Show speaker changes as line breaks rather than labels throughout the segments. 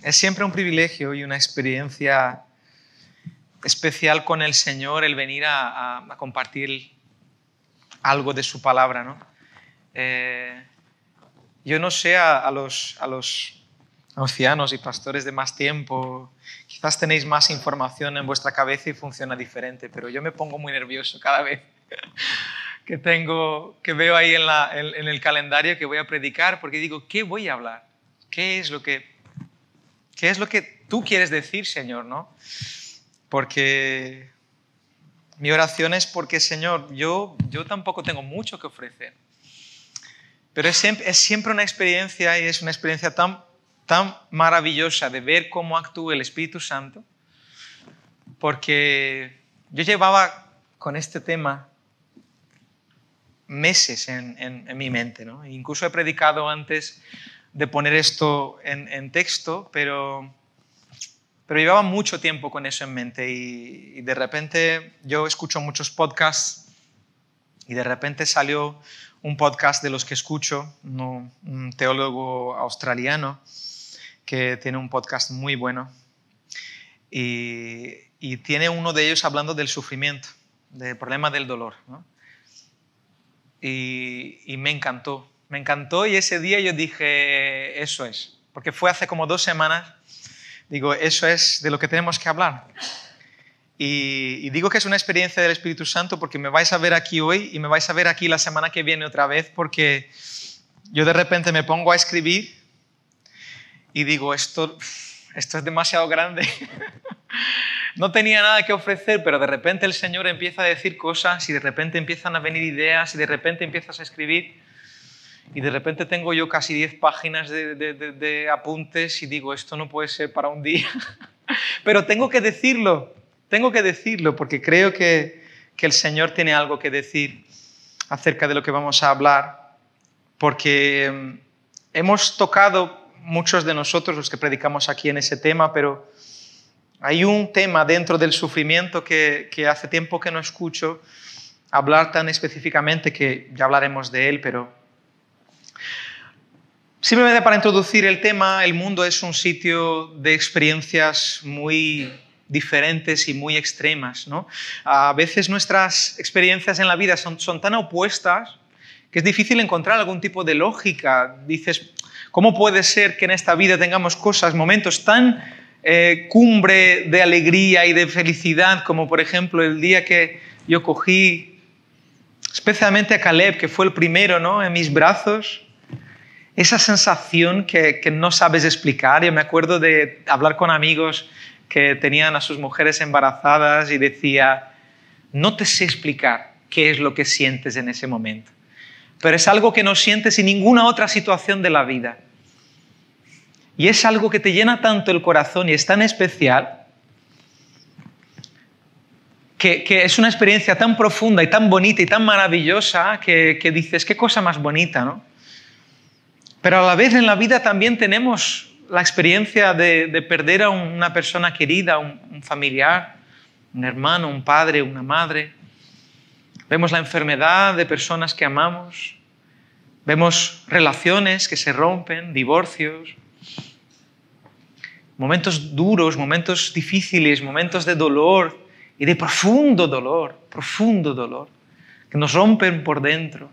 Es siempre un privilegio y una experiencia especial con el Señor el venir a compartir algo de su palabra, ¿no? Yo no sé a los ancianos y pastores de más tiempo, quizás tenéis más información en vuestra cabeza y funciona diferente, pero yo me pongo muy nervioso cada vez que veo ahí en el calendario que voy a predicar, porque digo, ¿qué voy a hablar? ¿Qué es lo que tú quieres decir, Señor, ¿no? Porque mi oración es porque, Señor, yo tampoco tengo mucho que ofrecer. Pero es siempre una experiencia, y es una experiencia tan maravillosa de ver cómo actúa el Espíritu Santo, porque yo llevaba con este tema meses en mi mente, ¿no? Incluso he predicado antes de poner esto en texto, pero llevaba mucho tiempo con eso en mente y de repente yo escucho muchos podcasts y de repente salió un podcast de los que escucho, un teólogo australiano que tiene un podcast muy bueno y tiene uno de ellos hablando del sufrimiento, del problema del dolor, ¿no? Y me encantó y ese día yo dije, eso es, porque fue hace como 2 semanas, digo, eso es de lo que tenemos que hablar. Y digo que es una experiencia del Espíritu Santo porque me vais a ver aquí hoy y me vais a ver aquí la semana que viene otra vez, porque yo de repente me pongo a escribir y digo, esto es demasiado grande. No tenía nada que ofrecer, pero de repente el Señor empieza a decir cosas y de repente empiezan a venir ideas y de repente empiezas a escribir y de repente tengo yo casi 10 páginas de apuntes y digo, esto no puede ser para un día. Pero tengo que decirlo porque creo que el Señor tiene algo que decir acerca de lo que vamos a hablar, porque hemos tocado muchos de nosotros los que predicamos aquí en ese tema, pero hay un tema dentro del sufrimiento que hace tiempo que no escucho hablar tan específicamente, que ya hablaremos de él, pero simplemente para introducir el tema, el mundo es un sitio de experiencias muy diferentes y muy extremas, ¿no? A veces nuestras experiencias en la vida son tan opuestas que es difícil encontrar algún tipo de lógica. Dices, ¿cómo puede ser que en esta vida tengamos momentos tan cumbre de alegría y de felicidad, como por ejemplo el día que yo cogí especialmente a Caleb, que fue el primero, ¿no?, en mis brazos? Esa sensación que no sabes explicar. Yo me acuerdo de hablar con amigos que tenían a sus mujeres embarazadas y decía, no te sé explicar qué es lo que sientes en ese momento, pero es algo que no sientes en ninguna otra situación de la vida. Y es algo que te llena tanto el corazón y es tan especial que es una experiencia tan profunda y tan bonita y tan maravillosa que dices, qué cosa más bonita, ¿no? Pero a la vez en la vida también tenemos la experiencia de perder a una persona querida, un familiar, un hermano, un padre, una madre. Vemos la enfermedad de personas que amamos. Vemos relaciones que se rompen, divorcios. Momentos duros, momentos difíciles, momentos de dolor y de profundo dolor, que nos rompen por dentro.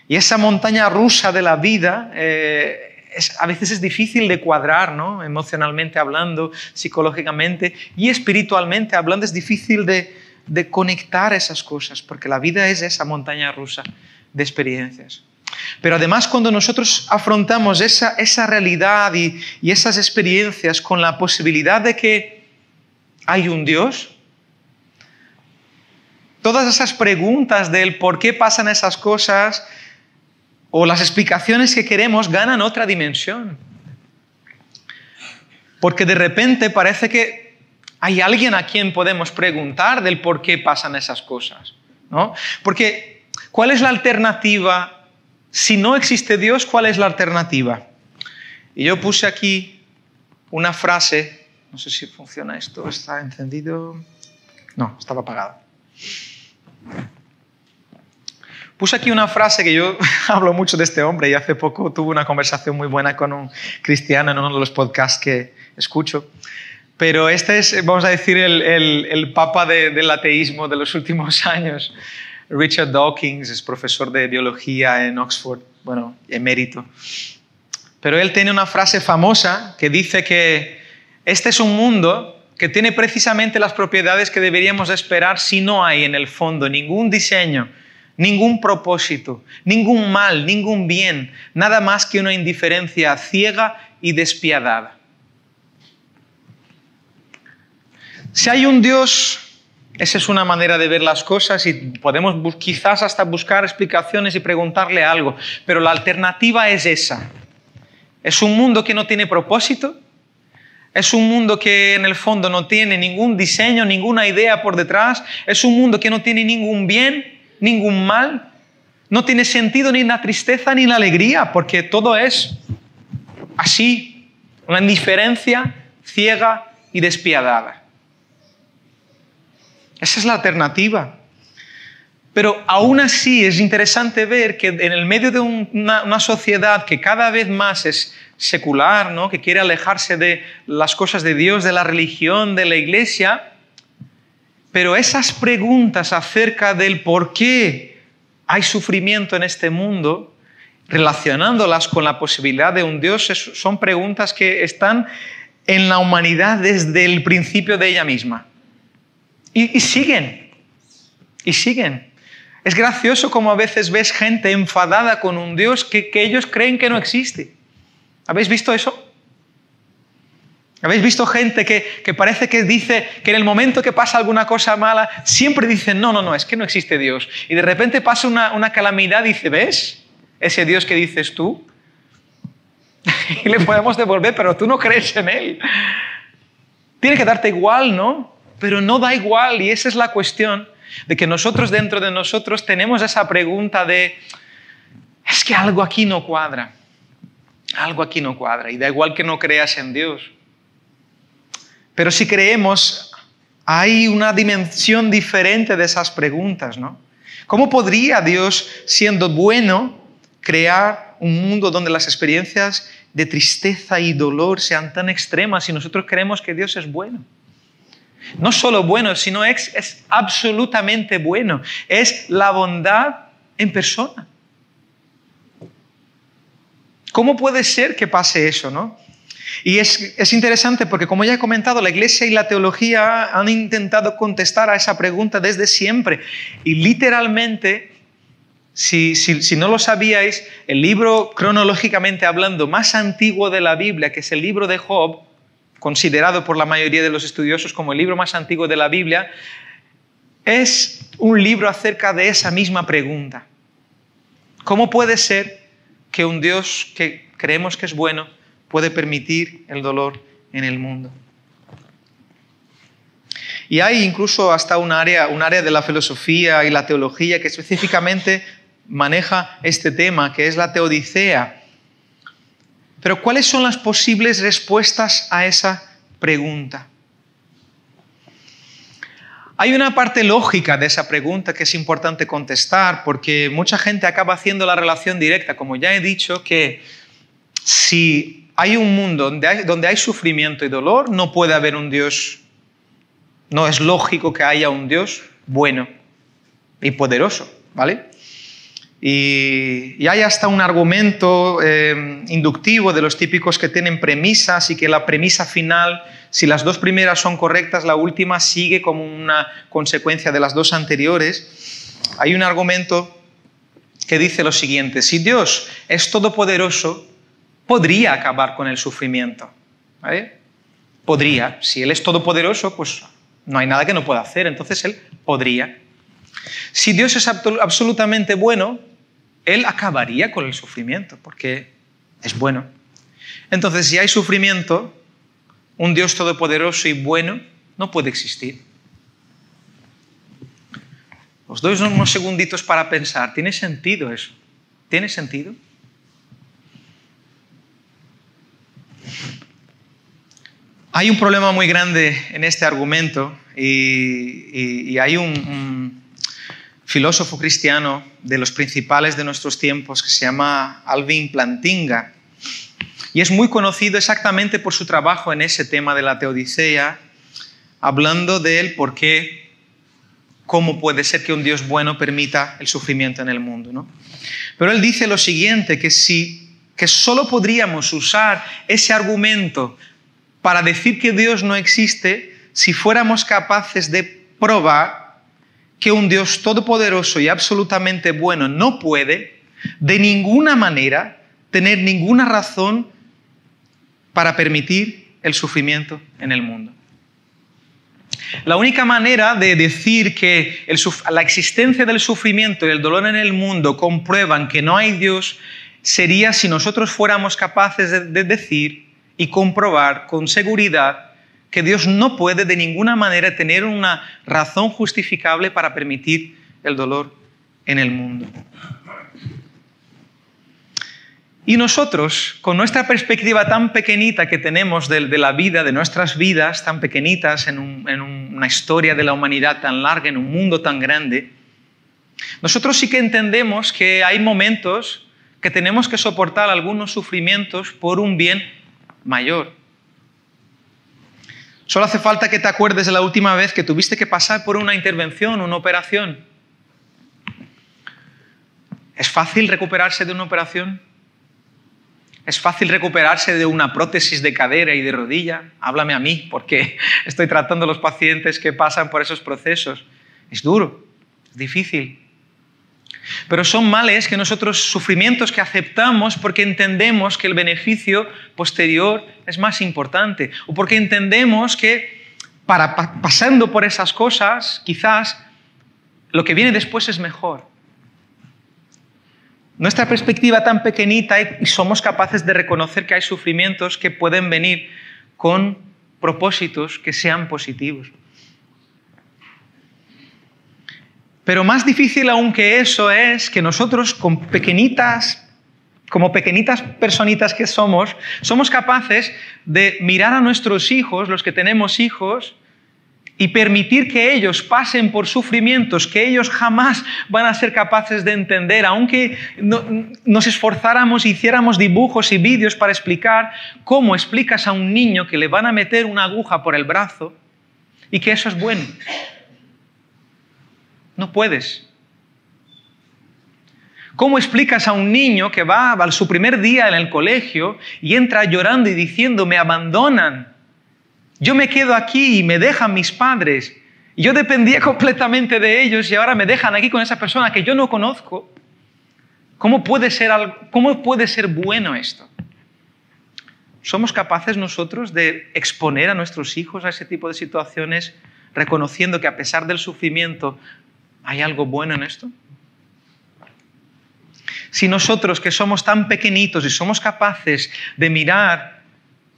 Y esa montaña rusa de la vida a veces es difícil de cuadrar, ¿no? Emocionalmente hablando, psicológicamente y espiritualmente hablando, es difícil de conectar esas cosas, porque la vida es esa montaña rusa de experiencias. Pero además, cuando nosotros afrontamos esa realidad y esas experiencias con la posibilidad de que hay un Dios, todas esas preguntas del por qué pasan esas cosas o las explicaciones que queremos ganan otra dimensión. Porque de repente parece que hay alguien a quien podemos preguntar del por qué pasan esas cosas, ¿no? Porque, ¿cuál es la alternativa? Si no existe Dios, ¿cuál es la alternativa? Y yo puse aquí una frase, no sé si funciona esto, ¿está encendido? No, estaba apagado. Puse aquí una frase que yo hablo mucho de este hombre y hace poco tuve una conversación muy buena con un cristiano en uno de los podcasts que escucho. Pero este es, vamos a decir, el papa del ateísmo de los últimos años. Richard Dawkins es profesor de biología en Oxford, bueno, emérito. Pero él tiene una frase famosa que dice que este es un mundo que tiene precisamente las propiedades que deberíamos esperar si no hay en el fondo ningún diseño, ningún propósito, ningún mal, ningún bien, nada más que una indiferencia ciega y despiadada. Si hay un Dios, esa es una manera de ver las cosas y podemos quizás hasta buscar explicaciones y preguntarle algo, pero la alternativa es esa. Es un mundo que no tiene propósito, es un mundo que en el fondo no tiene ningún diseño, ninguna idea por detrás, es un mundo que no tiene ningún bien, ningún mal, no tiene sentido ni la tristeza ni la alegría, porque todo es así, una indiferencia ciega y despiadada. Esa es la alternativa. Pero aún así es interesante ver que en el medio de una sociedad que cada vez más es secular, ¿no? Que quiere alejarse de las cosas de Dios, de la religión, de la iglesia, pero esas preguntas acerca del por qué hay sufrimiento en este mundo, relacionándolas con la posibilidad de un Dios, son preguntas que están en la humanidad desde el principio de ella misma. Y siguen. Es gracioso como a veces ves gente enfadada con un Dios que ellos creen que no existe. ¿Habéis visto eso? ¿Habéis visto gente que parece que dice que en el momento que pasa alguna cosa mala, siempre dicen, no, es que no existe Dios? Y de repente pasa una calamidad y dice, ¿ves? Ese Dios que dices tú. Y le podemos devolver, pero tú no crees en Él. Tiene que darte igual, ¿no? Pero no da igual, y esa es la cuestión, de que nosotros dentro de nosotros tenemos esa pregunta de, es que algo aquí no cuadra, y da igual que no creas en Dios. Pero si creemos, hay una dimensión diferente de esas preguntas, ¿no? ¿Cómo podría Dios, siendo bueno, crear un mundo donde las experiencias de tristeza y dolor sean tan extremas si nosotros creemos que Dios es bueno? No solo bueno, sino es absolutamente bueno. Es la bondad en persona. ¿Cómo puede ser que pase eso, no? Y es interesante porque, como ya he comentado, la Iglesia y la teología han intentado contestar a esa pregunta desde siempre. Y literalmente, si no lo sabíais, el libro cronológicamente hablando más antiguo de la Biblia, que es el libro de Job, considerado por la mayoría de los estudiosos como el libro más antiguo de la Biblia, es un libro acerca de esa misma pregunta. ¿Cómo puede ser que un Dios que creemos que es bueno puede permitir el dolor en el mundo? Y hay incluso hasta un área de la filosofía y la teología que específicamente maneja este tema, que es la teodicea. Pero ¿cuáles son las posibles respuestas a esa pregunta? Hay una parte lógica de esa pregunta que es importante contestar, porque mucha gente acaba haciendo la relación directa, como ya he dicho, que si hay un mundo donde hay sufrimiento y dolor, no puede haber un Dios. No es lógico que haya un Dios bueno y poderoso, ¿vale? Y hay hasta un argumento inductivo de los típicos que tienen premisas y que la premisa final, si las dos primeras son correctas, la última sigue como una consecuencia de las dos anteriores. Hay un argumento que dice lo siguiente: si Dios es todopoderoso, podría acabar con el sufrimiento, ¿vale? Podría. Si Él es todopoderoso, pues no hay nada que no pueda hacer, entonces Él podría. Si Dios es absolutamente bueno, Él acabaría con el sufrimiento, porque es bueno. Entonces, si hay sufrimiento, un Dios todopoderoso y bueno no puede existir. Os doy unos segunditos para pensar. ¿Tiene sentido eso? ¿Tiene sentido? Hay un problema muy grande en este argumento y hay filósofo cristiano de los principales de nuestros tiempos que se llama Alvin Plantinga. Y es muy conocido exactamente por su trabajo en ese tema de la teodiceea, hablando del por qué, cómo puede ser que un Dios bueno permita el sufrimiento en el mundo, ¿no? Pero él dice lo siguiente, que solo podríamos usar ese argumento para decir que Dios no existe si fuéramos capaces de probar que un Dios todopoderoso y absolutamente bueno no puede de ninguna manera tener ninguna razón para permitir el sufrimiento en el mundo. La única manera de decir que la existencia del sufrimiento y el dolor en el mundo comprueban que no hay Dios sería si nosotros fuéramos capaces de decir y comprobar con seguridad que Dios no puede de ninguna manera tener una razón justificable para permitir el dolor en el mundo. Y nosotros, con nuestra perspectiva tan pequeñita que tenemos de la vida, de nuestras vidas tan pequeñitas en una historia de la humanidad tan larga, en un mundo tan grande, nosotros sí que entendemos que hay momentos que tenemos que soportar algunos sufrimientos por un bien mayor. Solo hace falta que te acuerdes de la última vez que tuviste que pasar por una intervención, una operación. ¿Es fácil recuperarse de una operación? ¿Es fácil recuperarse de una prótesis de cadera y de rodilla? Háblame a mí, porque estoy tratando a los pacientes que pasan por esos procesos. Es duro, es difícil. Pero son males que nosotros, sufrimientos que aceptamos porque entendemos que el beneficio posterior es más importante. O porque entendemos que pasando por esas cosas, quizás lo que viene después es mejor. Nuestra perspectiva tan pequeñita y somos capaces de reconocer que hay sufrimientos que pueden venir con propósitos que sean positivos. Pero más difícil aún que eso es que nosotros, como pequeñitas personitas que somos capaces de mirar a nuestros hijos, los que tenemos hijos, y permitir que ellos pasen por sufrimientos que ellos jamás van a ser capaces de entender, aunque nos esforzáramos y hiciéramos dibujos y vídeos para explicar cómo explicas a un niño que le van a meter una aguja por el brazo y que eso es bueno. No puedes. ¿Cómo explicas a un niño que va a su primer día en el colegio y entra llorando y diciendo, me abandonan, yo me quedo aquí y me dejan mis padres, y yo dependía completamente de ellos y ahora me dejan aquí con esa persona que yo no conozco? ¿Cómo puede ser bueno esto? ¿Somos capaces nosotros de exponer a nuestros hijos a ese tipo de situaciones, reconociendo que a pesar del sufrimiento hay algo bueno en esto? Si nosotros, que somos tan pequeñitos y somos capaces de mirar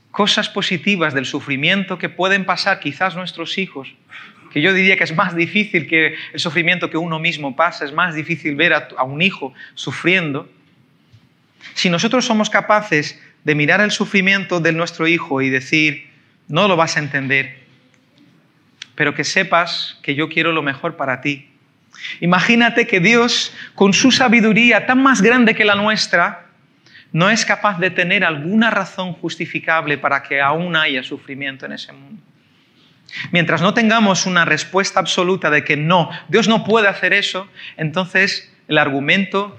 cosas positivas del sufrimiento que pueden pasar quizás nuestros hijos, que yo diría que es más difícil que el sufrimiento que uno mismo pasa, es más difícil ver a un hijo sufriendo. Si nosotros somos capaces de mirar el sufrimiento de nuestro hijo y decir, no lo vas a entender, pero que sepas que yo quiero lo mejor para ti. Imagínate que Dios, con su sabiduría tan más grande que la nuestra, no es capaz de tener alguna razón justificable para que aún haya sufrimiento en ese mundo. Mientras no tengamos una respuesta absoluta de que no, Dios no puede hacer eso, entonces el argumento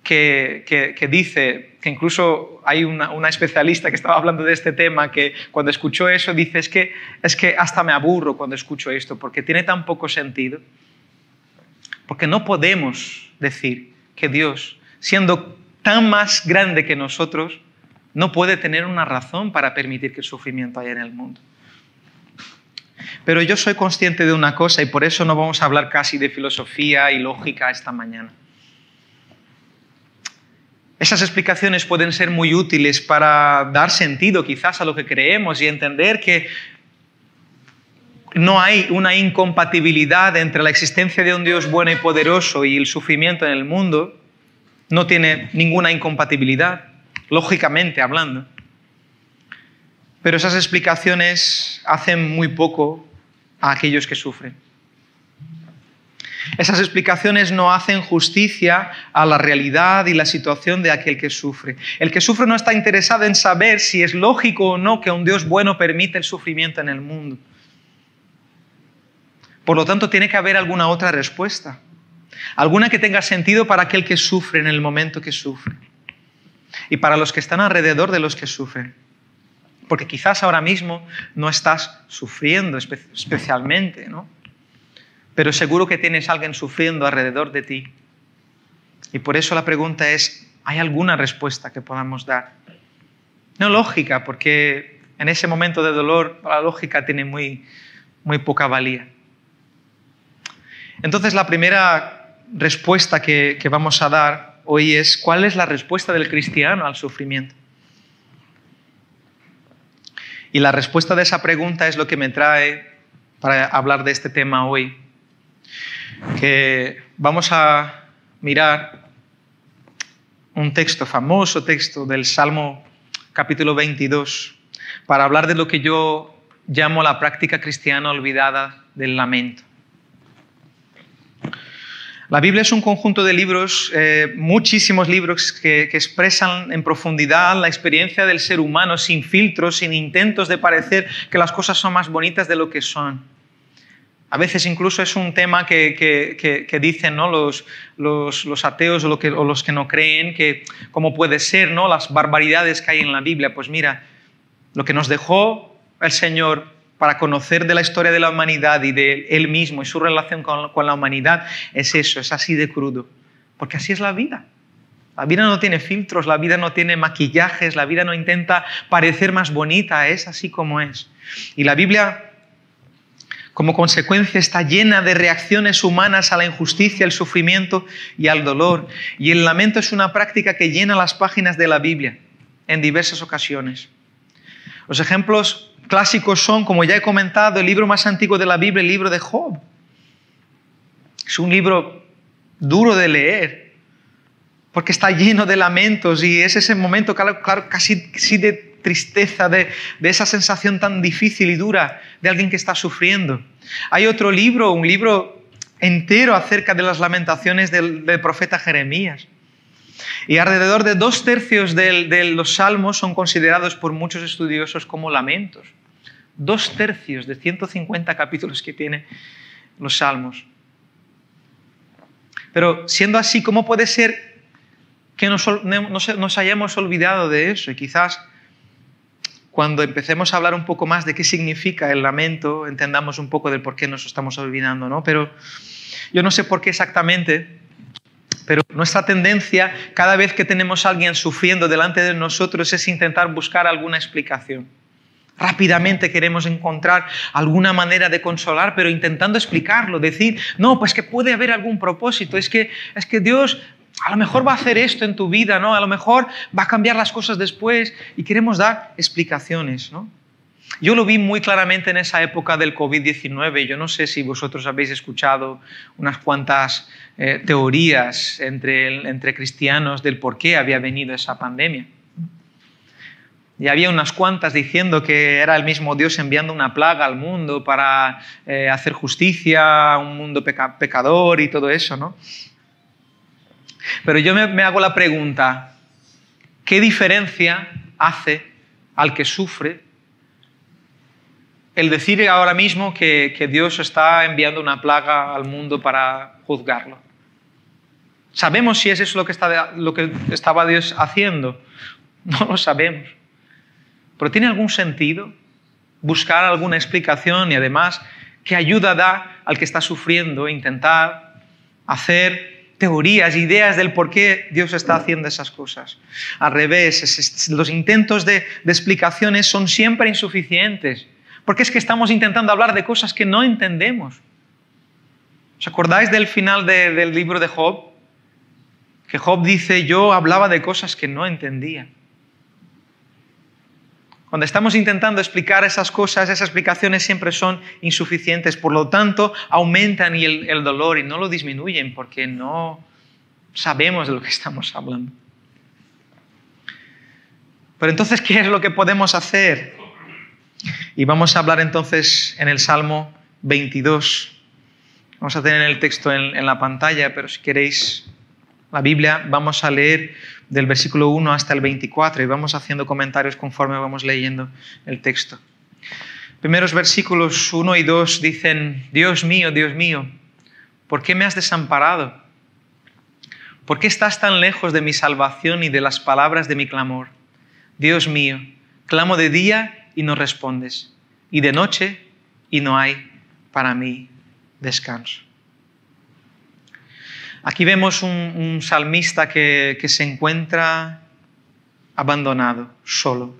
que dice, que incluso hay una especialista que estaba hablando de este tema, que cuando escuchó eso dice, es que hasta me aburro cuando escucho esto, porque tiene tan poco sentido. Porque no podemos decir que Dios, siendo tan más grande que nosotros, no puede tener una razón para permitir que el sufrimiento haya en el mundo. Pero yo soy consciente de una cosa y por eso no vamos a hablar casi de filosofía y lógica esta mañana. Esas explicaciones pueden ser muy útiles para dar sentido quizás a lo que creemos y entender que no hay una incompatibilidad entre la existencia de un Dios bueno y poderoso y el sufrimiento en el mundo. No tiene ninguna incompatibilidad, lógicamente hablando. Pero esas explicaciones hacen muy poco a aquellos que sufren. Esas explicaciones no hacen justicia a la realidad y la situación de aquel que sufre. El que sufre no está interesado en saber si es lógico o no que un Dios bueno permite el sufrimiento en el mundo. Por lo tanto, tiene que haber alguna otra respuesta. Alguna que tenga sentido para aquel que sufre en el momento que sufre. Y para los que están alrededor de los que sufren. Porque quizás ahora mismo no estás sufriendo especialmente, ¿no? Pero seguro que tienes a alguien sufriendo alrededor de ti. Y por eso la pregunta es, ¿hay alguna respuesta que podamos dar? No lógica, porque en ese momento de dolor la lógica tiene muy poca valía. Entonces la primera respuesta que vamos a dar hoy es, ¿cuál es la respuesta del cristiano al sufrimiento? Y la respuesta de esa pregunta es lo que me trae para hablar de este tema hoy. Que vamos a mirar un texto, famoso texto del Salmo capítulo 22, para hablar de lo que yo llamo la práctica cristiana olvidada del lamento. La Biblia es un conjunto de libros, muchísimos libros que expresan en profundidad la experiencia del ser humano, sin filtros, sin intentos de parecer que las cosas son más bonitas de lo que son. A veces incluso es un tema que dicen, ¿no? los ateos o los que no creen, que cómo puede ser, ¿no? Las barbaridades que hay en la Biblia. Pues mira, lo que nos dejó el Señor para conocer de la historia de la humanidad y de Él mismo y su relación con la humanidad es eso, es así de crudo. Porque así es la vida. La vida no tiene filtros, la vida no tiene maquillajes, la vida no intenta parecer más bonita, es así como es. Y la Biblia, como consecuencia, está llena de reacciones humanas a la injusticia, el sufrimiento y al dolor. Y el lamento es una práctica que llena las páginas de la Biblia en diversas ocasiones. Los ejemplos clásicos son, como ya he comentado, el libro más antiguo de la Biblia, el libro de Job. Es un libro duro de leer, porque está lleno de lamentos y es ese momento, claro, casi de tristeza, de esa sensación tan difícil y dura de alguien que está sufriendo. Hay otro libro, un libro entero acerca de las lamentaciones del profeta Jeremías. Y alrededor de 2/3 de los salmos son considerados por muchos estudiosos como lamentos. 2/3 de 150 capítulos que tiene los salmos. Pero siendo así, ¿cómo puede ser que nos hayamos olvidado de eso? Y quizás cuando empecemos a hablar un poco más de qué significa el lamento, entendamos un poco del por qué nos estamos olvidando, ¿no? Pero yo no sé por qué exactamente, pero nuestra tendencia, cada vez que tenemos a alguien sufriendo delante de nosotros, es intentar buscar alguna explicación. Rápidamente queremos encontrar alguna manera de consolar, pero intentando explicarlo, decir, no, pues que puede haber algún propósito, es que Dios a lo mejor va a hacer esto en tu vida, ¿no? A lo mejor va a cambiar las cosas después y queremos dar explicaciones, ¿no? Yo lo vi muy claramente en esa época del COVID-19. Yo no sé si vosotros habéis escuchado unas cuantas teorías entre cristianos del por qué había venido esa pandemia. Y había unas cuantas diciendo que era el mismo Dios enviando una plaga al mundo para hacer justicia a un mundo pecador y todo eso, ¿no? Pero yo me hago la pregunta, ¿qué diferencia hace al que sufre el decir ahora mismo que Dios está enviando una plaga al mundo para juzgarlo? ¿Sabemos si es eso lo que estaba Dios haciendo? No lo sabemos. ¿Pero tiene algún sentido buscar alguna explicación y además qué ayuda da al que está sufriendo intentar hacer teorías, ideas del por qué Dios está haciendo esas cosas? Al revés, los intentos de explicaciones son siempre insuficientes, porque es que estamos intentando hablar de cosas que no entendemos. ¿Os acordáis del final del libro de Job? Que Job dice, yo hablaba de cosas que no entendía. Cuando estamos intentando explicar esas cosas, esas explicaciones siempre son insuficientes. Por lo tanto, aumentan el dolor y no lo disminuyen porque no sabemos de lo que estamos hablando. Pero entonces, ¿qué es lo que podemos hacer? Y vamos a hablar entonces en el Salmo 22, Vamos a tener el texto en la pantalla, pero si queréis la Biblia, vamos a leer del versículo 1 hasta el 24 y vamos haciendo comentarios conforme vamos leyendo el texto. Primeros versículos 1 y 2 dicen: Dios mío, ¿por qué me has desamparado? ¿Por qué estás tan lejos de mi salvación y de las palabras de mi clamor? Dios mío, clamo de día y no respondes, y de noche y no hay para mí descanso. Aquí vemos un salmista que se encuentra abandonado, solo.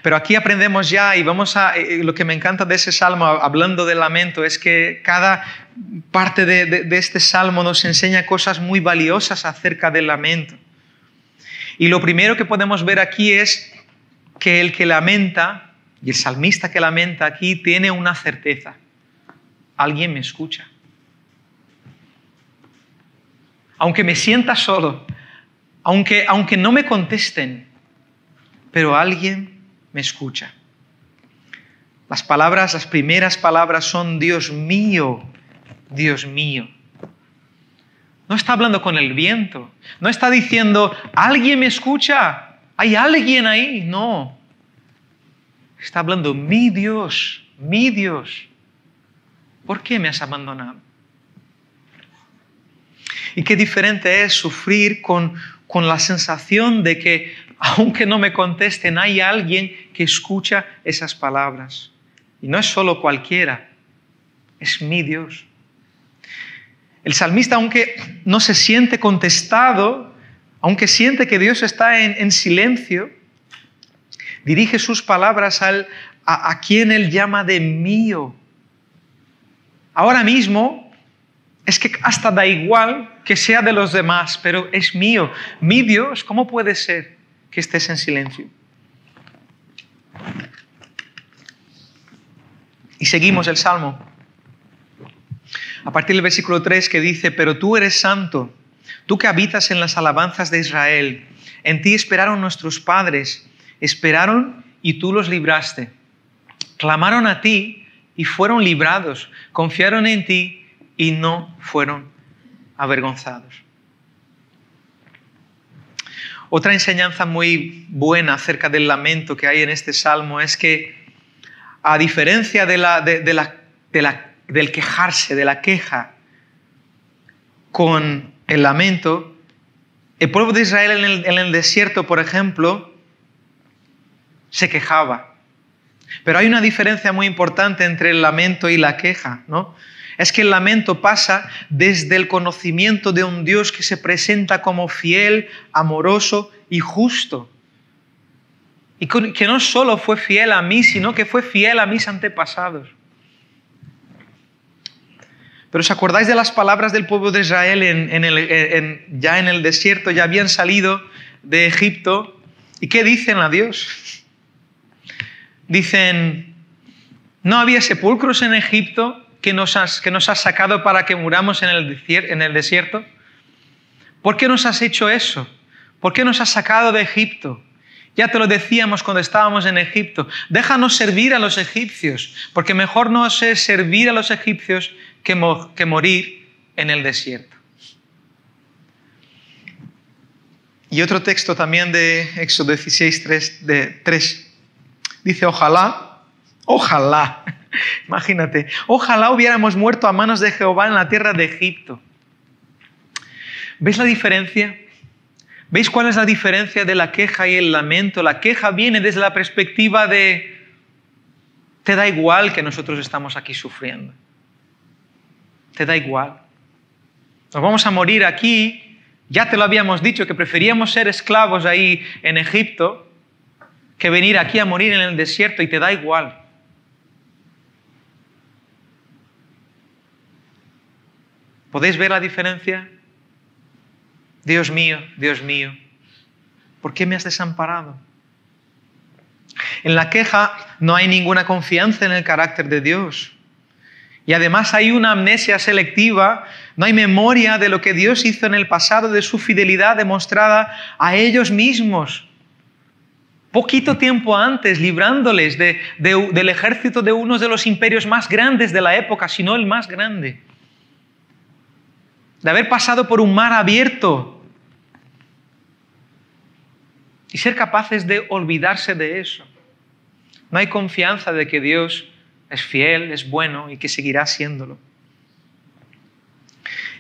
Pero aquí aprendemos ya, y lo que me encanta de ese salmo, hablando del lamento, es que cada parte de este salmo nos enseña cosas muy valiosas acerca del lamento. Y lo primero que podemos ver aquí es que el que lamenta, y el salmista que lamenta aquí, tiene una certeza: alguien me escucha. Aunque me sienta solo, aunque no me contesten, pero alguien me escucha. Las primeras palabras son: Dios mío, Dios mío. No está hablando con el viento, no está diciendo: alguien me escucha, hay alguien ahí. No, está hablando: mi Dios, ¿por qué me has abandonado? Y qué diferente es sufrir con la sensación de que, aunque no me contesten, hay alguien que escucha esas palabras. Y no es solo cualquiera, es mi Dios. El salmista, aunque no se siente contestado, aunque siente que Dios está en silencio, dirige sus palabras a quien él llama de mío. Ahora mismo es que hasta da igual que sea de los demás, pero es mío. Mi Dios, ¿cómo puede ser que estés en silencio? Y seguimos el salmo. A partir del versículo 3, que dice: pero tú eres santo, tú que habitas en las alabanzas de Israel. En ti esperaron nuestros padres, esperaron y tú los libraste. Clamaron a ti y fueron librados, confiaron en ti y no fueron avergonzados. Otra enseñanza muy buena acerca del lamento que hay en este salmo es que, a diferencia del quejarse, de la queja, con el lamento, el pueblo de Israel en el desierto, por ejemplo, se quejaba. Pero hay una diferencia muy importante entre el lamento y la queja, ¿no? Es que el lamento pasa desde el conocimiento de un Dios que se presenta como fiel, amoroso y justo. Y que no solo fue fiel a mí, sino que fue fiel a mis antepasados. Pero ¿os acordáis de las palabras del pueblo de Israel ya en el desierto? Ya habían salido de Egipto. ¿Y qué dicen a Dios? Dicen: ¿no había sepulcros en Egipto que nos has sacado para que muramos en el desierto? ¿Por qué nos has hecho eso? ¿Por qué nos has sacado de Egipto? Ya te lo decíamos cuando estábamos en Egipto: déjanos servir a los egipcios, porque mejor nos es servir a los egipcios que morir en el desierto. Y otro texto también de Éxodo 16:3 dice: ojalá, imagínate, ojalá hubiéramos muerto a manos de Jehová en la tierra de Egipto. ¿Veis la diferencia? ¿Veis cuál es la diferencia de la queja y el lamento? La queja viene desde la perspectiva de: te da igual que nosotros estamos aquí sufriendo. Te da igual. Nos vamos a morir aquí. Ya te lo habíamos dicho, que preferíamos ser esclavos ahí en Egipto que venir aquí a morir en el desierto, y te da igual. ¿Podéis ver la diferencia? Dios mío, ¿por qué me has desamparado? En la queja no hay ninguna confianza en el carácter de Dios. Y además hay una amnesia selectiva, no hay memoria de lo que Dios hizo en el pasado, de su fidelidad demostrada a ellos mismos. poquito tiempo antes, librándoles del ejército de uno de los imperios más grandes de la época, si no el más grande. De haber pasado por un mar abierto y ser capaces de olvidarse de eso. No hay confianza de que Dios es fiel, es bueno y que seguirá siéndolo.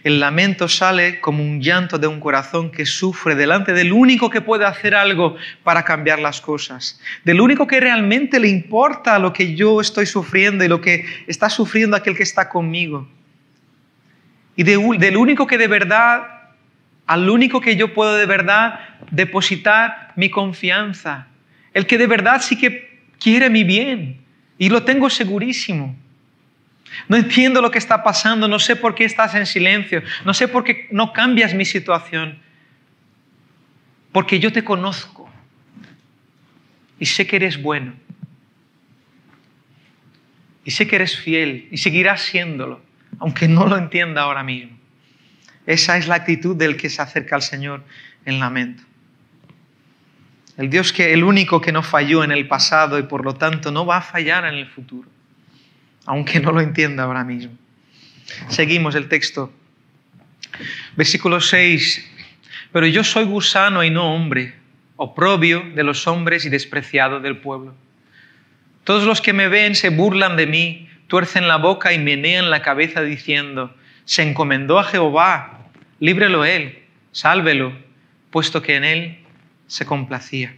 El lamento sale como un llanto de un corazón que sufre delante del único que puede hacer algo para cambiar las cosas, del único que realmente le importa lo que yo estoy sufriendo y lo que está sufriendo aquel que está conmigo. Y del único que de verdad, al único que yo puedo de verdad depositar mi confianza. El que de verdad sí que quiere mi bien y lo tengo segurísimo. No entiendo lo que está pasando, no sé por qué estás en silencio, no sé por qué no cambias mi situación. Porque yo te conozco y sé que eres bueno. Y sé que eres fiel y seguirás siéndolo, aunque no lo entienda ahora mismo. Esa es la actitud del que se acerca al Señor en lamento. El único que no falló en el pasado y por lo tanto no va a fallar en el futuro, aunque no lo entienda ahora mismo. Seguimos el texto. Versículo 6. Pero yo soy gusano y no hombre, oprobio de los hombres y despreciado del pueblo. Todos los que me ven se burlan de mí, tuercen la boca y menean la cabeza diciendo, se encomendó a Jehová, líbrelo él, sálvelo, puesto que en él se complacía.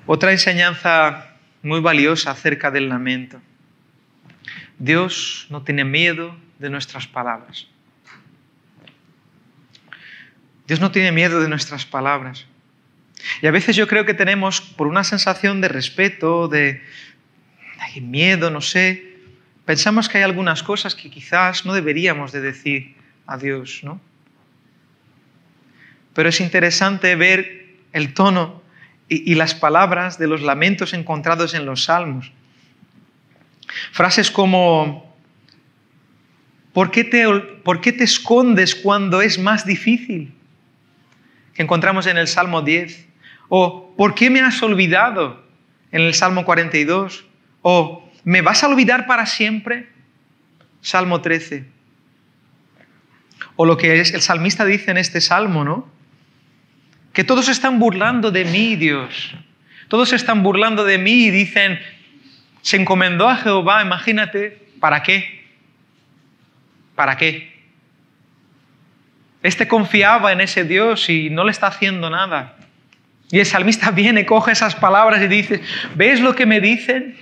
Otra enseñanza muy valiosa acerca del lamento. Dios no tiene miedo de nuestras palabras. Dios no tiene miedo de nuestras palabras. Y a veces yo creo que tenemos, por una sensación de respeto, de miedo, no sé, pensamos que hay algunas cosas que quizás no deberíamos de decir a Dios, ¿no? Pero es interesante ver el tono y las palabras de los lamentos encontrados en los Salmos. Frases como, ¿por qué te escondes cuando es más difícil? Que encontramos en el Salmo 10. O, ¿por qué me has olvidado? En el Salmo 42. O, ¿me vas a olvidar para siempre? Salmo 13. O lo que el salmista dice en este salmo, ¿no? Que todos están burlando de mí, Dios. Todos están burlando de mí y dicen, se encomendó a Jehová, imagínate, ¿para qué? ¿Para qué? Este confiaba en ese Dios y no le está haciendo nada. Y el salmista viene, coge esas palabras y dice, ¿ves lo que me dicen?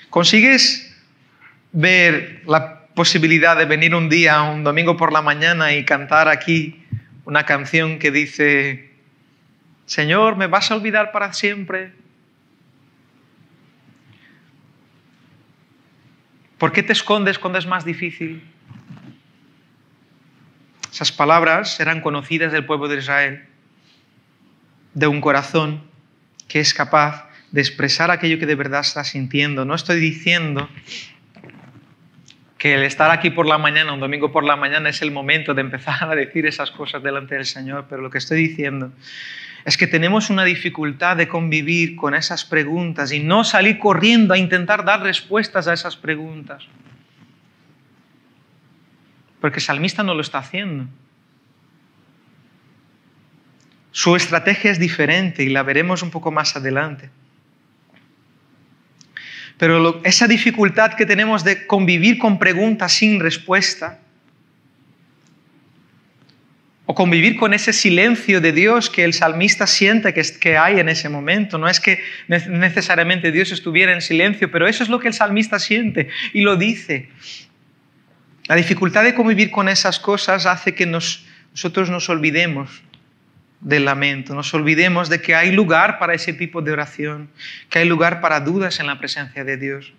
¿Consigues ver la posibilidad de venir un día, un domingo por la mañana y cantar aquí una canción que dice, Señor, ¿me vas a olvidar para siempre? ¿Por qué te escondes cuando es más difícil? Esas palabras eran conocidas del pueblo de Israel, de un corazón que es capaz de expresar aquello que de verdad está sintiendo. No estoy diciendo que el estar aquí por la mañana, un domingo por la mañana, es el momento de empezar a decir esas cosas delante del Señor, pero lo que estoy diciendo es que tenemos una dificultad de convivir con esas preguntas y no salir corriendo a intentar dar respuestas a esas preguntas. Porque el salmista no lo está haciendo. Su estrategia es diferente y la veremos un poco más adelante. Pero esa dificultad que tenemos de convivir con preguntas sin respuesta, o convivir con ese silencio de Dios que el salmista siente que hay en ese momento. No es que necesariamente Dios estuviera en silencio, pero eso es lo que el salmista siente y lo dice. La dificultad de convivir con esas cosas hace que nosotros nos olvidemos del lamento, nos olvidemos de que hay lugar para ese tipo de oración, que hay lugar para dudas en la presencia de Dios.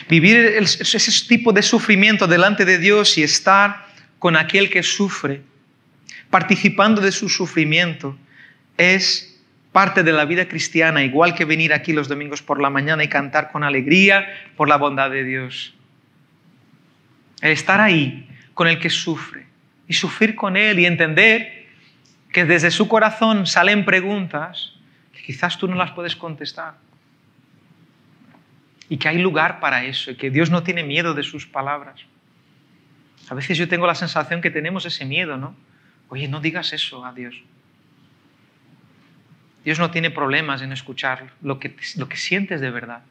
Vivir ese tipo de sufrimiento delante de Dios y estar con aquel que sufre, participando de su sufrimiento, es parte de la vida cristiana, igual que venir aquí los domingos por la mañana y cantar con alegría por la bondad de Dios. El estar ahí, con el que sufre y sufrir con él y entender que desde su corazón salen preguntas que quizás tú no las puedes contestar. Y que hay lugar para eso, y que Dios no tiene miedo de sus palabras. A veces yo tengo la sensación que tenemos ese miedo, ¿no? Oye, no digas eso a Dios. Dios no tiene problemas en escuchar lo que sientes de verdad.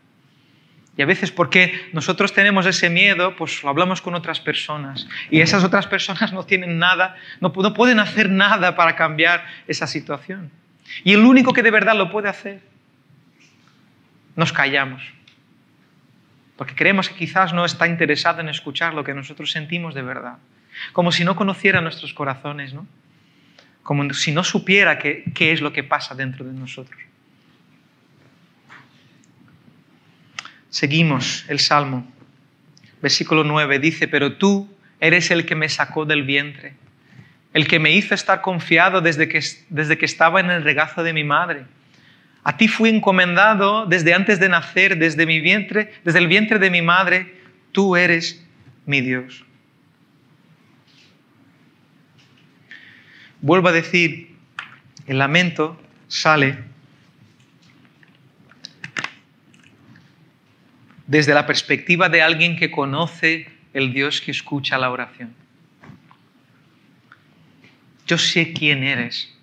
Y a veces porque nosotros tenemos ese miedo, pues lo hablamos con otras personas. Y esas otras personas no tienen nada, no pueden hacer nada para cambiar esa situación. Y el único que de verdad lo puede hacer, nos callamos. Porque creemos que quizás no está interesado en escuchar lo que nosotros sentimos de verdad. Como si no conociera nuestros corazones, ¿no? Como si no supiera qué es lo que pasa dentro de nosotros. Seguimos el Salmo. Versículo 9 dice, pero tú eres el que me sacó del vientre, el que me hizo estar confiado desde que estaba en el regazo de mi madre. A ti fui encomendado desde antes de nacer, desde el vientre de mi madre, tú eres mi Dios. Vuelvo a decir, el lamento sale desde la perspectiva de alguien que conoce el Dios que escucha la oración. Yo sé quién eres,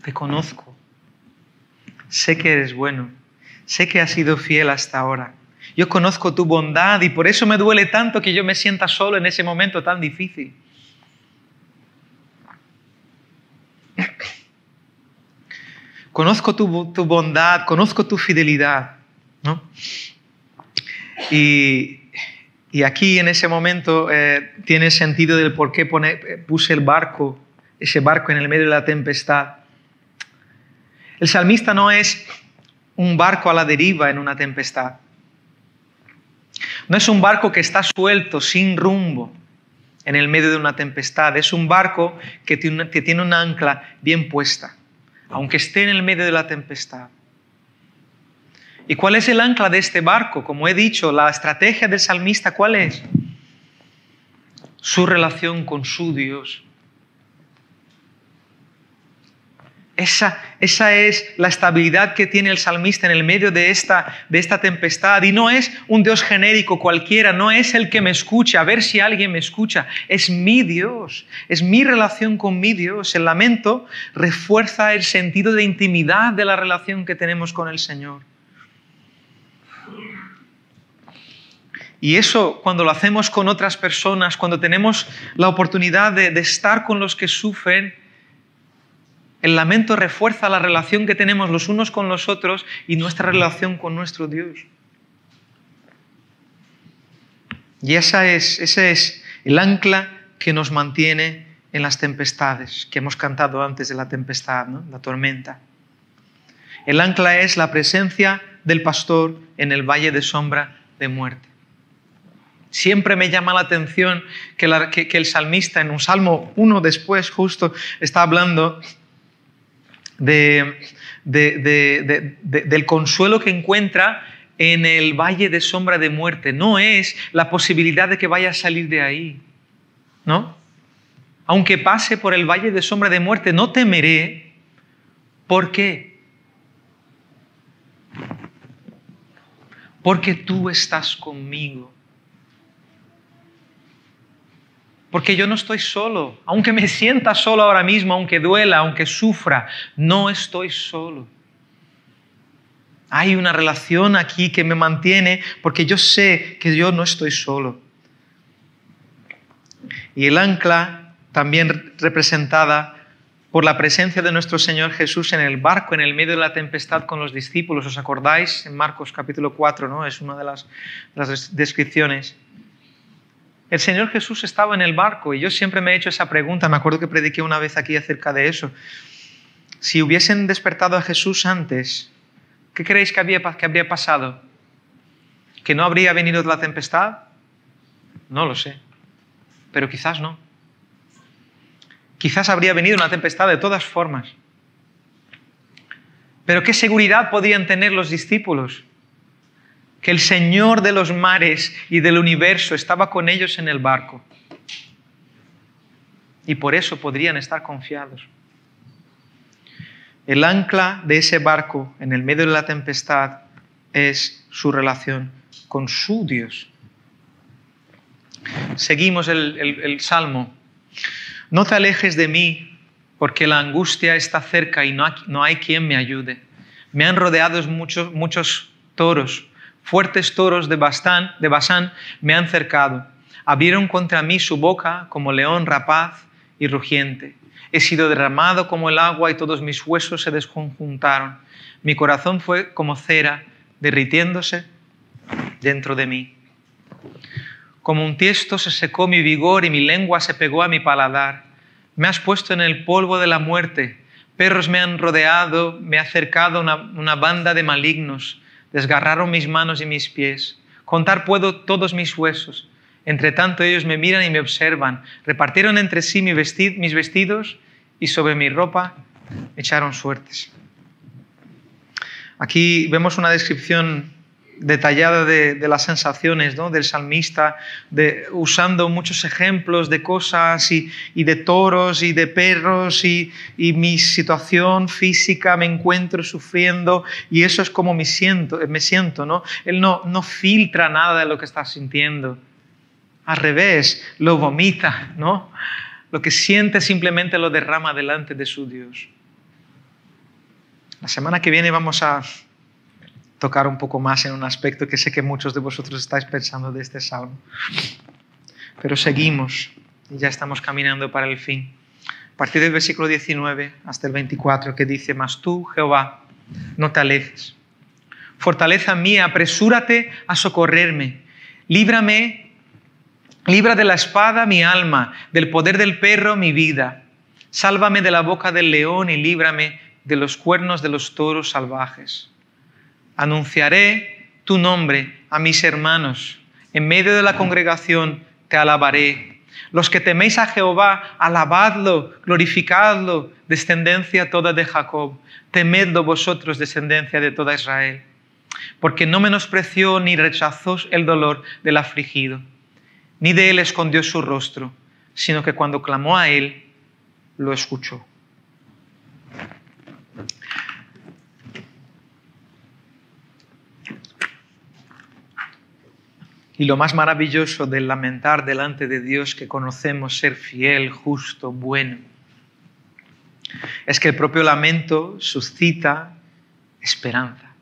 te conozco, sé que eres bueno, sé que has sido fiel hasta ahora. Yo conozco tu bondad y por eso me duele tanto que yo me sienta solo en ese momento tan difícil. Conozco tu bondad, conozco tu fidelidad, ¿no? Y aquí en ese momento tiene sentido del por qué puse ese barco en el medio de la tempestad. El salmista no es un barco a la deriva en una tempestad. No es un barco que está suelto, sin rumbo, en el medio de una tempestad. Es un barco que tiene una ancla bien puesta, aunque esté en el medio de la tempestad. ¿Y cuál es el ancla de este barco? Como he dicho, la estrategia del salmista, ¿cuál es? Su relación con su Dios. Esa es la estabilidad que tiene el salmista en el medio de esta tempestad. Y no es un Dios genérico cualquiera, no es el que me escucha, a ver si alguien me escucha. Es mi Dios, es mi relación con mi Dios. El lamento refuerza el sentido de intimidad de la relación que tenemos con el Señor. Y eso, cuando lo hacemos con otras personas, cuando tenemos la oportunidad de estar con los que sufren, el lamento refuerza la relación que tenemos los unos con los otros y nuestra relación con nuestro Dios. Y ese es el ancla que nos mantiene en las tempestades, que hemos cantado antes de la tempestad, ¿no? La tormenta. El ancla es la presencia del pastor en el valle de sombra de muerte. Siempre me llama la atención que el salmista en un Salmo 1 después justo está hablando del consuelo que encuentra en el valle de sombra de muerte. No es la posibilidad de que vaya a salir de ahí, ¿no? Aunque pase por el valle de sombra de muerte, no temeré. ¿Por qué? Porque tú estás conmigo. Porque yo no estoy solo. Aunque me sienta solo ahora mismo, aunque duela, aunque sufra, no estoy solo. Hay una relación aquí que me mantiene porque yo sé que yo no estoy solo. Y el ancla, también representada por la presencia de nuestro Señor Jesús en el barco, en el medio de la tempestad con los discípulos. ¿Os acordáis? En Marcos capítulo 4, ¿no? Es una de las descripciones. El Señor Jesús estaba en el barco y yo siempre me he hecho esa pregunta. Me acuerdo que prediqué una vez aquí acerca de eso. Si hubiesen despertado a Jesús antes, ¿qué creéis que habría pasado? ¿Que no habría venido la tempestad? No lo sé, pero quizás no. Quizás habría venido una tempestad de todas formas. Pero ¿qué seguridad podían tener los discípulos? Que el Señor de los mares y del universo estaba con ellos en el barco. y por eso podrían estar confiados. El ancla de ese barco en el medio de la tempestad es su relación con su Dios. Seguimos el Salmo. No te alejes de mí, porque la angustia está cerca y no hay quien me ayude. Me han rodeado muchos toros, fuertes toros de Basán me han cercado. Abrieron contra mí su boca como león rapaz y rugiente. He sido derramado como el agua y todos mis huesos se desconjuntaron. Mi corazón fue como cera, derritiéndose dentro de mí. Como un tiesto se secó mi vigor y mi lengua se pegó a mi paladar. Me has puesto en el polvo de la muerte. Perros me han rodeado, me ha cercado una banda de malignos. Desgarraron mis manos y mis pies. Contar puedo todos mis huesos. Entre tanto ellos me miran y me observan. Repartieron entre sí mis vestidos y sobre mi ropa echaron suertes. Aquí vemos una descripción detallada de las sensaciones, ¿no?, del salmista, usando muchos ejemplos de cosas y de toros y de perros y mi situación física, me encuentro sufriendo y eso es como me siento, ¿no? Él no filtra nada de lo que está sintiendo. Al revés, lo vomita, ¿no? Lo que siente simplemente lo derrama delante de su Dios. La semana que viene vamos a tocar un poco más en un aspecto que sé que muchos de vosotros estáis pensando de este salmo. Pero seguimos y ya estamos caminando para el fin. A partir del versículo 19 hasta el 24, que dice: Mas tú, Jehová, no te alejes. Fortaleza mía, apresúrate a socorrerme. Libra de la espada mi alma, del poder del perro mi vida. Sálvame de la boca del león y líbrame de los cuernos de los toros salvajes. Anunciaré tu nombre a mis hermanos. En medio de la congregación te alabaré. Los que teméis a Jehová, alabadlo, glorificadlo, descendencia toda de Jacob. Temedlo vosotros, descendencia de toda Israel. Porque no menospreció ni rechazó el dolor del afligido, ni de él escondió su rostro, sino que cuando clamó a él, lo escuchó. Y lo más maravilloso del lamentar delante de Dios, que conocemos ser fiel, justo, bueno, es que el propio lamento suscita esperanza.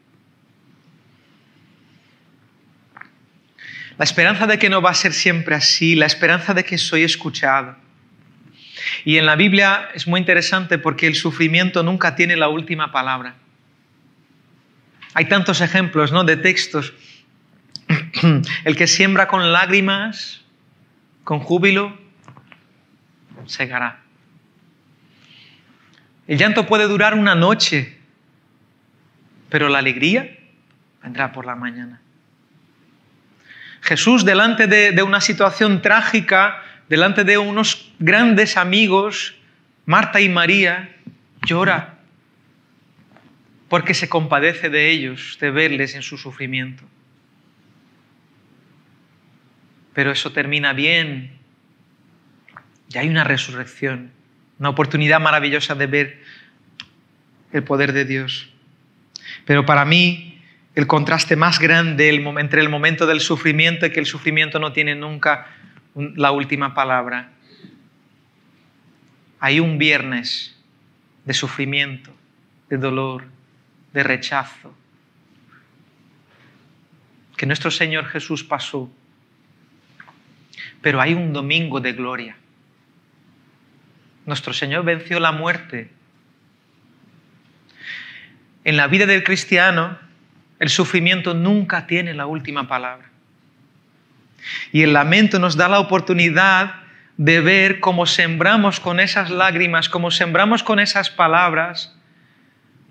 La esperanza de que no va a ser siempre así, la esperanza de que soy escuchado. Y en la Biblia es muy interesante porque el sufrimiento nunca tiene la última palabra. Hay tantos ejemplos, ¿no?, de textos. El que siembra con lágrimas, con júbilo, segará. El llanto puede durar una noche, pero la alegría vendrá por la mañana. Jesús, delante de una situación trágica, delante de unos grandes amigos, Marta y María, llora porque se compadece de ellos, de verles en su sufrimiento. Pero eso termina bien y hay una resurrección, una oportunidad maravillosa de ver el poder de Dios. Pero para mí, el contraste más grande entre el momento del sufrimiento y que el sufrimiento no tiene nunca la última palabra. Hay un viernes de sufrimiento, de dolor, de rechazo, que nuestro Señor Jesús pasó. Pero hay un domingo de gloria. Nuestro Señor venció la muerte. En la vida del cristiano, el sufrimiento nunca tiene la última palabra. Y el lamento nos da la oportunidad de ver cómo sembramos con esas lágrimas, cómo sembramos con esas palabras,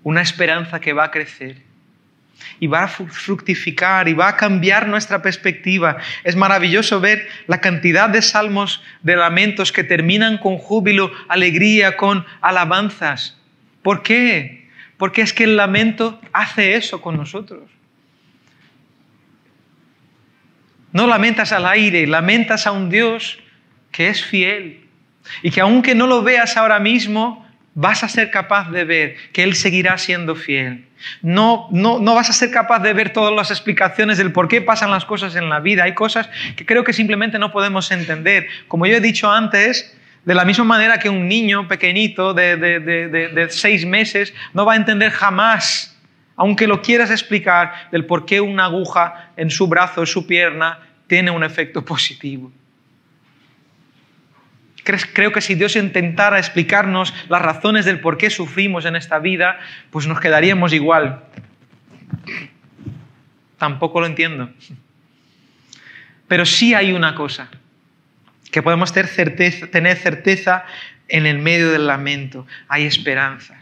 una esperanza que va a crecer. Y va a fructificar y va a cambiar nuestra perspectiva. Es maravilloso ver la cantidad de salmos, de lamentos que terminan con júbilo, alegría, con alabanzas. ¿Por qué? Porque es que el lamento hace eso con nosotros. No lamentas al aire, lamentas a un Dios que es fiel, Y que aunque no lo veas ahora mismo, vas a ser capaz de ver que Él seguirá siendo fiel. No vas a ser capaz de ver todas las explicaciones del por qué pasan las cosas en la vida. Hay cosas que creo que simplemente no podemos entender. Como yo he dicho antes, de la misma manera que un niño pequeñito de 6 meses no va a entender jamás, aunque lo quieras explicar, del por qué una aguja en su brazo o su pierna tiene un efecto positivo. Creo que si Dios intentara explicarnos las razones del por qué sufrimos en esta vida, pues nos quedaríamos igual. Tampoco lo entiendo. Pero sí hay una cosa, que podemos tener certeza en el medio del lamento. Hay esperanza.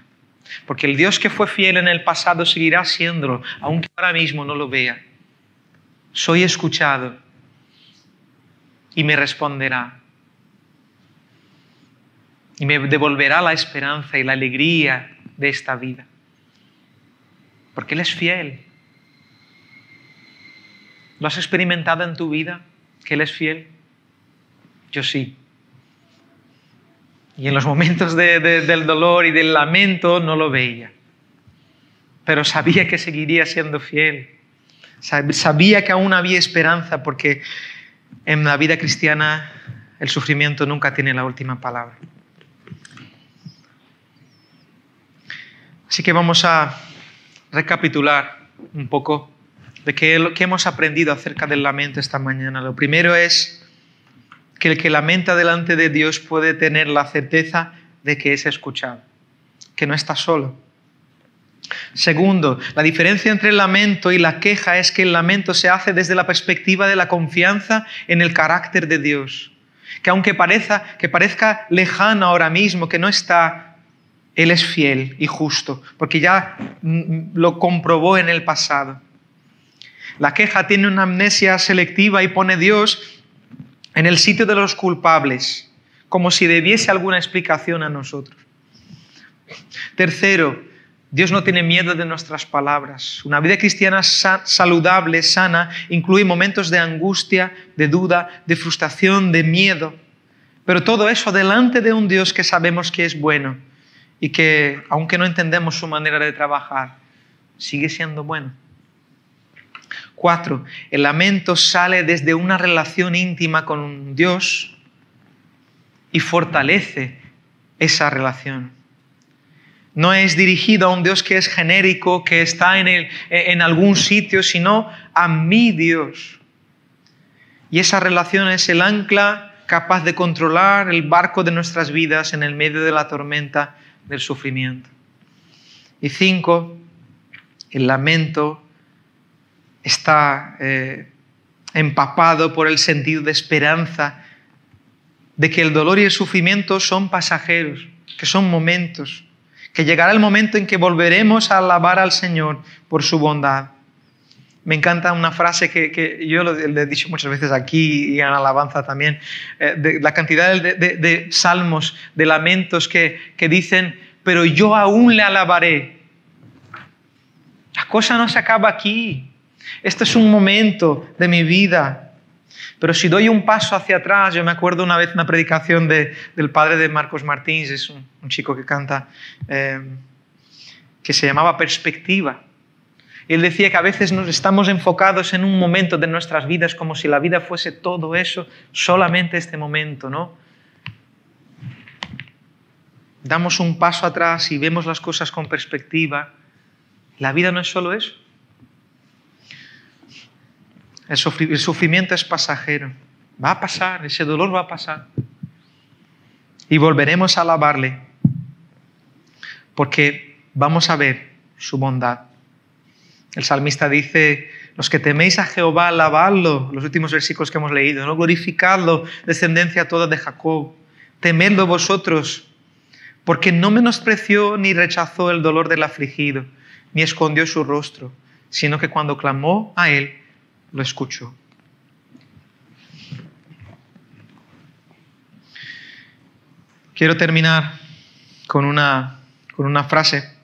Porque el Dios que fue fiel en el pasado seguirá siéndolo, aunque ahora mismo no lo vea. Soy escuchado y me responderá. Y me devolverá la esperanza y la alegría de esta vida. Porque Él es fiel. ¿Lo has experimentado en tu vida, que Él es fiel? Yo sí. Y en los momentos del dolor y del lamento no lo veía. Pero sabía que seguiría siendo fiel. Sabía que aún había esperanza, porque en la vida cristiana el sufrimiento nunca tiene la última palabra. Así que vamos a recapitular un poco de qué hemos aprendido acerca del lamento esta mañana. Lo primero es que el que lamenta delante de Dios puede tener la certeza de que es escuchado, que no está solo. Segundo, la diferencia entre el lamento y la queja es que el lamento se hace desde la perspectiva de la confianza en el carácter de Dios. Que aunque parezca lejano ahora mismo, que no está, Él es fiel y justo, porque ya lo comprobó en el pasado. La queja tiene una amnesia selectiva y pone a Dios en el sitio de los culpables, como si debiese alguna explicación a nosotros. Tercero, Dios no tiene miedo de nuestras palabras. Una vida cristiana saludable, sana, incluye momentos de angustia, de duda, de frustración, de miedo. Pero todo eso delante de un Dios que sabemos que es bueno y que, aunque no entendemos su manera de trabajar, sigue siendo bueno. 4. El lamento sale desde una relación íntima con Dios y fortalece esa relación. No es dirigido a un Dios que es genérico, que está en algún sitio, sino a mi Dios. Y esa relación es el ancla capaz de controlar el barco de nuestras vidas en el medio de la tormenta del sufrimiento. Y 5. El lamento está empapado por el sentido de esperanza de que el dolor y el sufrimiento son pasajeros, que son momentos, que llegará el momento en que volveremos a alabar al Señor por su bondad. Me encanta una frase que yo le he dicho muchas veces aquí y en alabanza también, de la cantidad de salmos, de lamentos que dicen, pero yo aún le alabaré. La cosa no se acaba aquí. Este es un momento de mi vida. Pero si doy un paso hacia atrás, yo me acuerdo una vez una predicación del padre de Marcos Martins, es un chico que canta, que se llamaba Perspectiva. Y él decía que a veces nos estamos enfocados en un momento de nuestras vidas como si la vida fuese todo eso, solamente este momento, ¿no? Damos un paso atrás y vemos las cosas con perspectiva. La vida no es solo eso. El sufrimiento es pasajero. Va a pasar, ese dolor va a pasar. Y volveremos a alabarle porque vamos a ver su bondad. El salmista dice, los que teméis a Jehová, alabadlo, los últimos versículos que hemos leído, ¿no? Glorificadlo, descendencia toda de Jacob. Temedlo vosotros, porque no menospreció ni rechazó el dolor del afligido, ni escondió su rostro, sino que cuando clamó a él, lo escuchó. Quiero terminar con una frase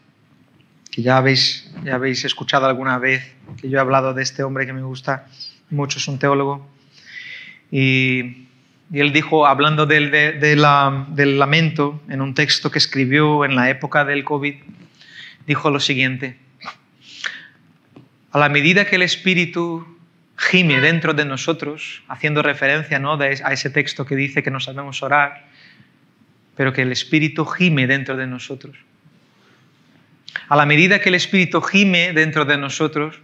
que ya habéis escuchado alguna vez, que yo he hablado de este hombre que me gusta mucho, es un teólogo, y Y él dijo, hablando del lamento, en un texto que escribió en la época del COVID, dijo lo siguiente: a la medida que el Espíritu gime dentro de nosotros, haciendo referencia, ¿no?, a ese texto que dice que no sabemos orar, pero que el Espíritu gime dentro de nosotros. A la medida que el Espíritu gime dentro de nosotros,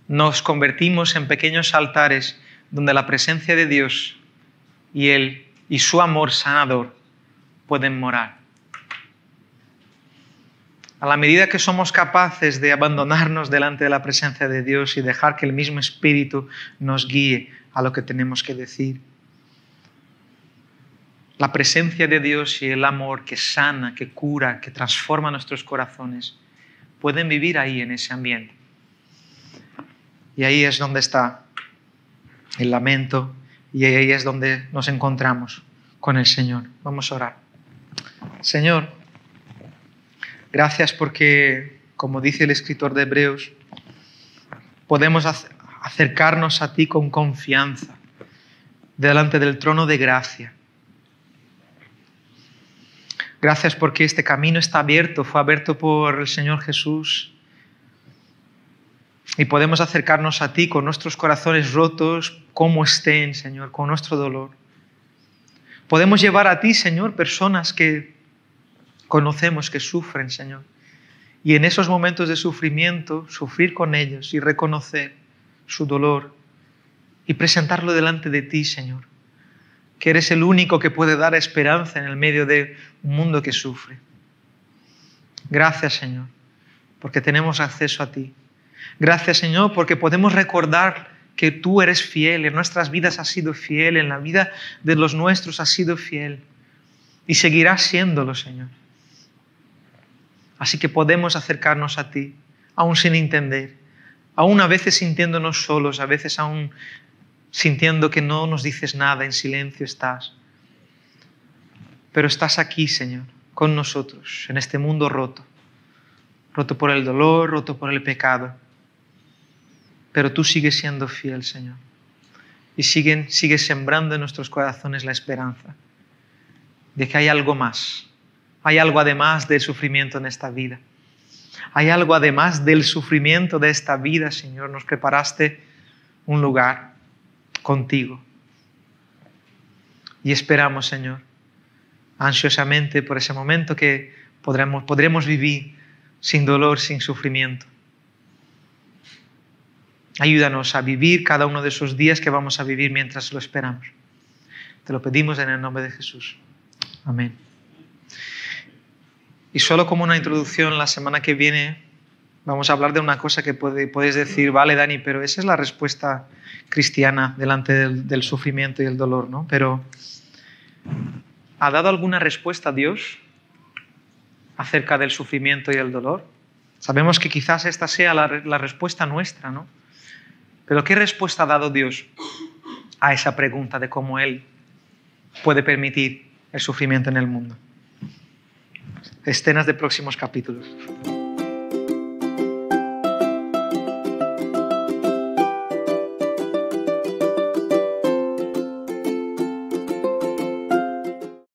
nos convertimos en pequeños altares donde la presencia de Dios y Él y su amor sanador pueden morar. A la medida que somos capaces de abandonarnos delante de la presencia de Dios y dejar que el mismo Espíritu nos guíe a lo que tenemos que decir, la presencia de Dios y el amor que sana, que cura, que transforma nuestros corazones, pueden vivir ahí en ese ambiente. Y ahí es donde está el lamento y ahí es donde nos encontramos con el Señor. Vamos a orar. Señor, gracias porque, como dice el escritor de Hebreos, podemos acercarnos a ti con confianza delante del trono de gracia. Gracias porque este camino está abierto, fue abierto por el Señor Jesús. Y podemos acercarnos a ti con nuestros corazones rotos, como estén, Señor, con nuestro dolor. Podemos llevar a ti, Señor, personas que conocemos que sufren, Señor. Y en esos momentos de sufrimiento, sufrir con ellos y reconocer su dolor y presentarlo delante de ti, Señor, que eres el único que puede dar esperanza en el medio de un mundo que sufre. Gracias, Señor, porque tenemos acceso a ti. Gracias, Señor, porque podemos recordar que tú eres fiel, en nuestras vidas has sido fiel, en la vida de los nuestros has sido fiel y seguirás siéndolo, Señor. Así que podemos acercarnos a ti, aún sin entender, aún a veces sintiéndonos solos, a veces aún sintiendo que no nos dices nada, en silencio estás. Pero estás aquí, Señor, con nosotros, en este mundo roto, roto por el dolor, roto por el pecado. Pero tú sigues siendo fiel, Señor, y sigues sembrando en nuestros corazones la esperanza de que hay algo más, hay algo además del sufrimiento en esta vida. Hay algo además del sufrimiento de esta vida, Señor. Nos preparaste un lugar contigo. Y esperamos, Señor, ansiosamente por ese momento que podremos vivir sin dolor, sin sufrimiento. Ayúdanos a vivir cada uno de esos días que vamos a vivir mientras lo esperamos. Te lo pedimos en el nombre de Jesús. Amén. Y solo como una introducción, la semana que viene vamos a hablar de una cosa que puedes decir, vale, Dani, pero esa es la respuesta cristiana delante del sufrimiento y el dolor, ¿no? Pero ¿ha dado alguna respuesta Dios acerca del sufrimiento y el dolor? Sabemos que quizás esta sea la respuesta nuestra, ¿no? Pero ¿qué respuesta ha dado Dios a esa pregunta de cómo Él puede permitir el sufrimiento en el mundo? Escenas de próximos capítulos.